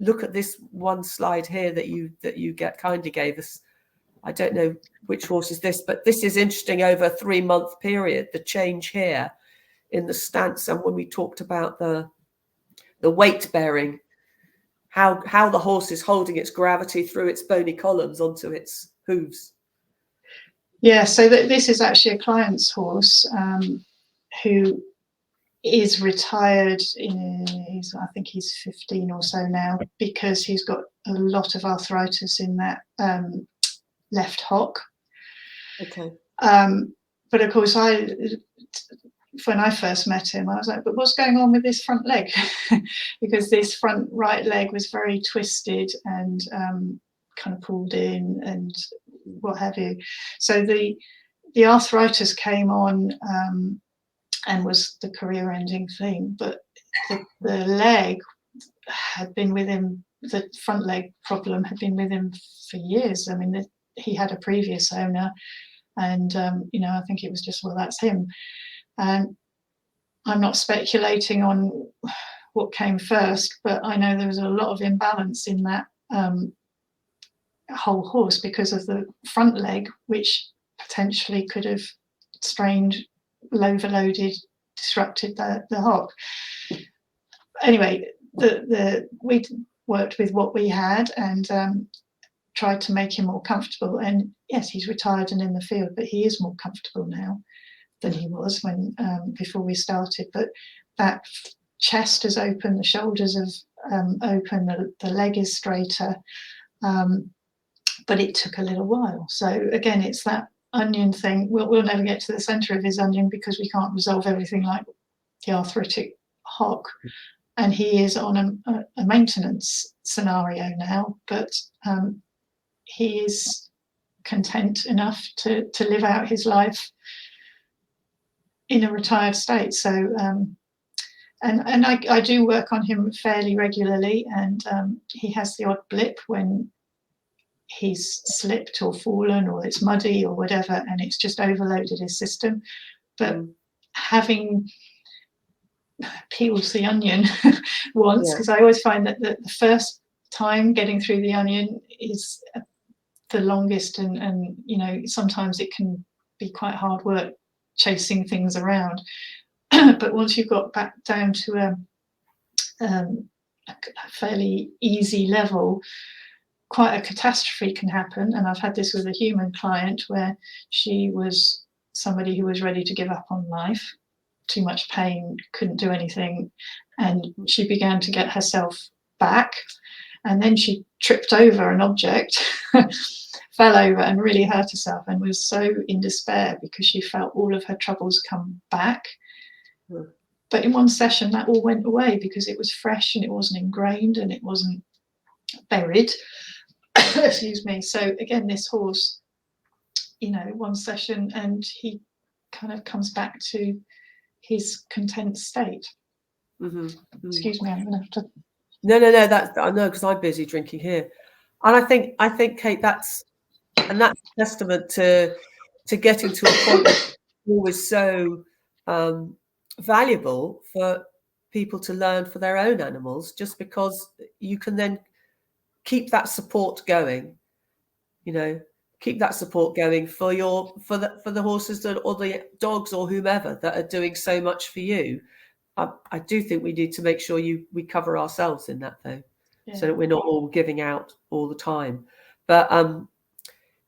look at this one slide here that you kindly gave us. I don't know which horse is this, but this is interesting over a 3-month period, the change here in the stance. And when we talked about the weight bearing, how the horse is holding its gravity through its bony columns onto its hooves. Yeah, so this is actually a client's horse who is retired I think he's 15 or so now, because he's got a lot of arthritis in that left hock. Okay. But of course, when I first met him, I was like, but what's going on with this front leg? Because this front right leg was very twisted and kind of pulled in and what have you. So the arthritis came on and was the career-ending thing. But the leg had been with him, the front leg problem had been with him for years. I mean, he had a previous owner, and you know, I think it was just, well, that's him. And I'm not speculating on what came first, but I know there was a lot of imbalance in that whole horse because of the front leg, which potentially could have strained, overloaded, disrupted the hock. Anyway, we worked with what we had and tried to make him more comfortable. And yes, he's retired and in the field, but he is more comfortable now than he was when before we started. But that chest is open, the shoulders have open, the leg is straighter, but it took a little while. So again, it's that onion thing. We'll never get to the center of his onion because we can't resolve everything like the arthritic hock. And he is on a maintenance scenario now, but he is content enough to live out his life in a retired state. So and I do work on him fairly regularly, and he has the odd blip when he's slipped or fallen or it's muddy or whatever, and it's just overloaded his system. But having peeled the onion once, because I always find that the first time getting through the onion is the longest, and you know, sometimes it can be quite hard work chasing things around. But once you've got back down to a fairly easy level, quite a catastrophe can happen. And I've had this with a human client where she was somebody who was ready to give up on life, too much pain, couldn't do anything, and she began to get herself back, and then she tripped over an object, fell over and really hurt herself, and was so in despair because she felt all of her troubles come back. But in one session that all went away because it was fresh and it wasn't ingrained and it wasn't buried. Excuse me. So again, this horse, you know, one session and he kind of comes back to his content state. Excuse me, I'm gonna have to. No, that's, I know, because I'm busy drinking here. And I think Kate, that's testament to getting to a point that's always so valuable for people to learn for their own animals, just because you can then keep that support going, you know, keep that support going for the horses that, or the dogs or whomever that are doing so much for you. I do think we need to make sure we cover ourselves in that, though, so that we're not all giving out all the time. But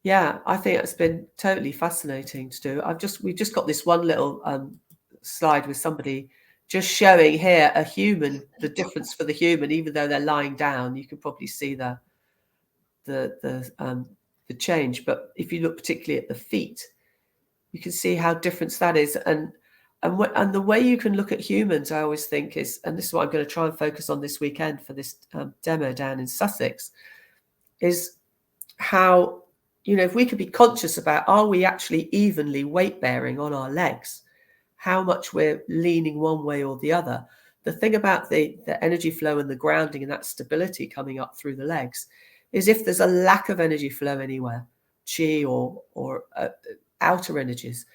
yeah, I think it's been totally fascinating to do. We've just got this one little slide with somebody just showing here a human, the difference for the human, even though they're lying down. You can probably see the change. But if you look particularly at the feet, you can see how different that is. And the way you can look at humans, I always think is, and this is what I'm going to try and focus on this weekend for this demo down in Sussex, is how, you know, if we could be conscious about, are we actually evenly weight bearing on our legs? How much we're leaning one way or the other. The thing about the energy flow and the grounding and that stability coming up through the legs is, if there's a lack of energy flow anywhere, chi or outer energies,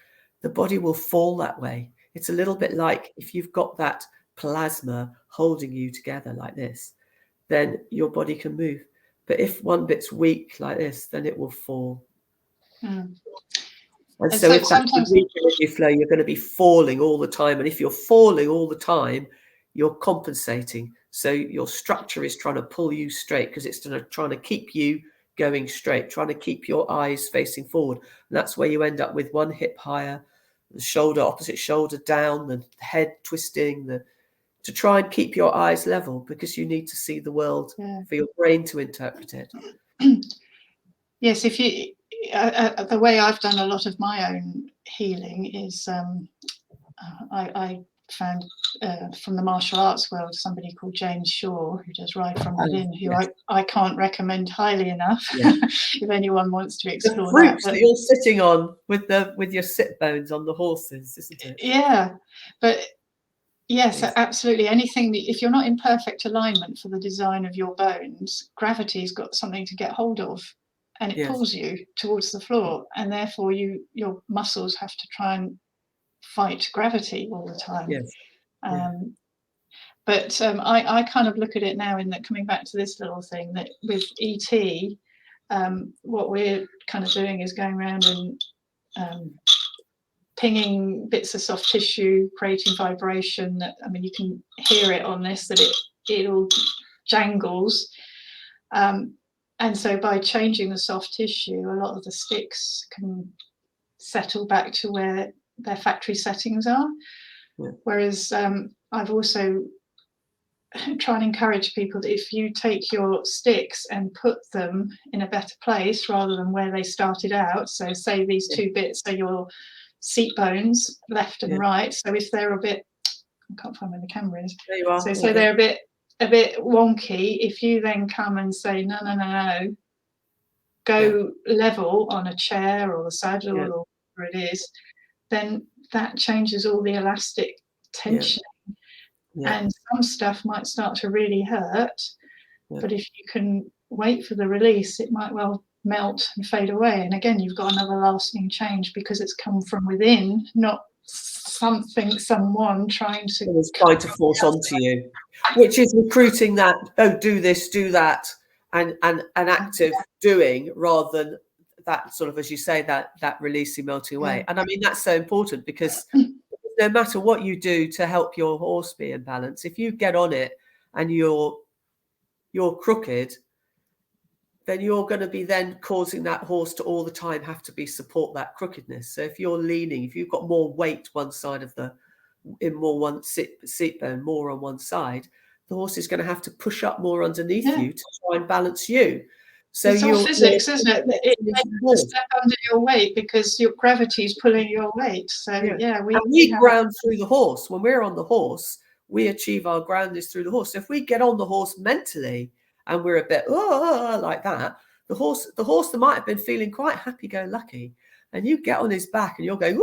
the body will fall that way. It's a little bit like if you've got that plasma holding you together like this, then your body can move. But if one bit's weak like this, then it will fall. Mm. And so if that's the weak energy flow, you're going to be falling all the time. And if you're falling all the time, you're compensating. So your structure is trying to pull you straight because it's trying to keep you going straight, trying to keep your eyes facing forward. And that's where you end up with one hip higher, the shoulder, opposite shoulder down, the head twisting, to try and keep your eyes level, because you need to see the world for your brain to interpret it. Yes, if you, the way I've done a lot of my own healing is I found from the martial arts world somebody called James Shaw, who does Ride from Within, who I can't recommend highly enough if anyone wants to explore the fruits that you're sitting on with your sit bones on the horses, isn't it? Yeah, but yes, absolutely. Anything that, if you're not in perfect alignment for the design of your bones, gravity's got something to get hold of, and it pulls you towards the floor, and therefore your muscles have to try and fight gravity all the time. But I kind of look at it now in that, coming back to this little thing, that with ET, what we're kind of doing is going around and pinging bits of soft tissue, creating vibration. That, I mean, you can hear it on this, that it all jangles. And so by changing the soft tissue, a lot of the sticks can settle back to where their factory settings are. Whereas I've also try and encourage people that if you take your sticks and put them in a better place rather than where they started out, so say these two bits are your seat bones, left and right, so if they're a bit, I can't find where the camera is, there you are. So they're a bit wonky, if you then come and say no, go level on a chair or the saddle or whatever it is, then that changes all the elastic tension. And some stuff might start to really hurt, but if you can wait for the release, it might well melt and fade away. And again, you've got another lasting change because it's come from within, not someone trying to force onto you, which is recruiting that, do this, do that, and active doing, rather than that sort of, as you say, that releasing, melting away. And I mean, that's so important, because no matter what you do to help your horse be in balance, if you get on it and you're crooked, then you're going to be then causing that horse to all the time have to support that crookedness. So if you're leaning, if you've got more weight one side of one seat bone, more on one side, the horse is going to have to push up more underneath you to try and balance you. So it's all physics, isn't it? It makes you step under your weight because your gravity is pulling your weight. So we ground through the horse. When we're on the horse, we achieve our ground is through the horse. So if we get on the horse mentally and we're a bit like that, the horse that might have been feeling quite happy-go-lucky, and you get on his back and you're going,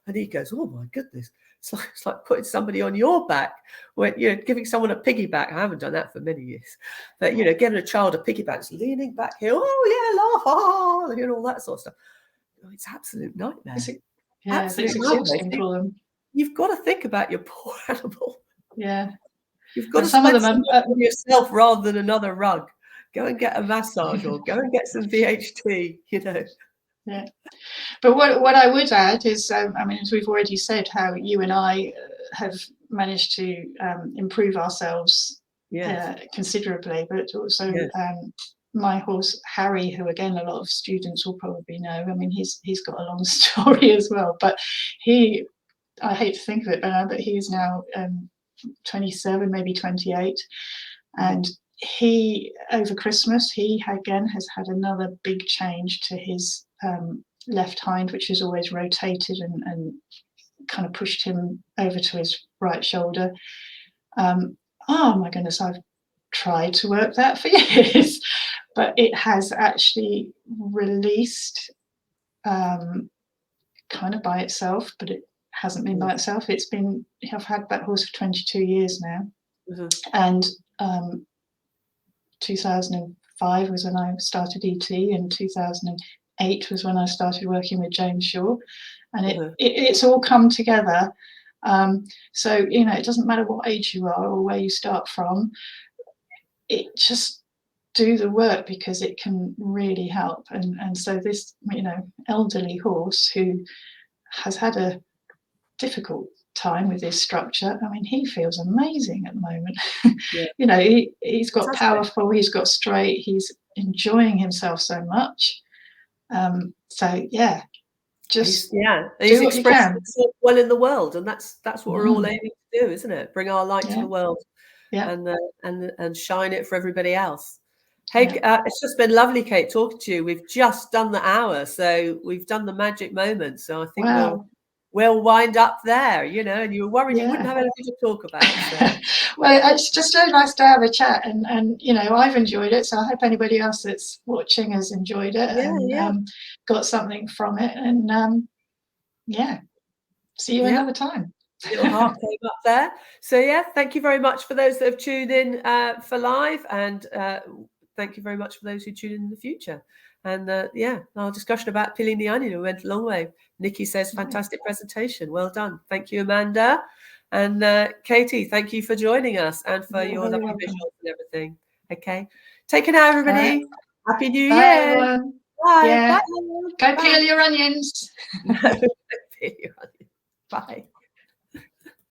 and he goes, oh my goodness. It's like putting somebody on your back, when you're giving someone a piggyback. I haven't done that for many years, but giving a child a piggyback, it's leaning back here, laugh, all that sort of stuff. It's absolute nightmare. Absolute nightmare for them. You've got to think about your poor animal. Yeah, you've got to spend some on yourself rather than another rug. Go and get a massage or go and get some VHT. Yeah, but what I would add is, I mean, as we've already said, how you and I have managed to improve ourselves considerably, but also my horse Harry, who again a lot of students will probably know. I mean, he's got a long story as well, but I hate to think of it, but he's now 27, maybe 28, and he, over Christmas, he again has had another big change to his left hind, which has always rotated and kind of pushed him over to his right shoulder. Oh my goodness, I've tried to work that for years, but it has actually released kind of by itself, but it hasn't been by itself. I've had that horse for 22 years now, and 2005 was when I started ET, and 2008 was when I started working with James Shaw, and it's all come together. So it doesn't matter what age you are or where you start from. It just do the work, because it can really help. And so this, you know, elderly horse who has had a difficult time with his structure, I mean, he feels amazing at the moment. Yeah. You know, he's got powerful, he's got straight, he's enjoying himself so much. So yeah, just he's do what you expressing can. himself well in the world, and that's what we're all Mm. aiming to do, isn't it? Bring our light to the world, Yeah. and shine it for everybody else. Hey, Yeah. it's just been lovely, Kate, talking to you. We've just done the hour, so we've done the magic moment. So I think we'll wind up there, you know. And you were worried you wouldn't have anything to talk about. So. Well, it's just so nice to have a chat, and you know, I've enjoyed it. So I hope anybody else that's watching has enjoyed it and got something from it. And yeah, see you another time. Little heart came up there. So yeah, thank you very much for those that have tuned in for live, and thank you very much for those who tune in the future. And our discussion about peeling the onion went a long way. Nikki says, fantastic presentation. Well done. Thank you, Amanda. And Katie, thank you for joining us and for your lovely visuals and everything. Okay. Take it now, everybody. Happy New Bye, Year. everyone. Bye. Yeah. Bye. Go peel your onions. No, don't peel your onions. Bye.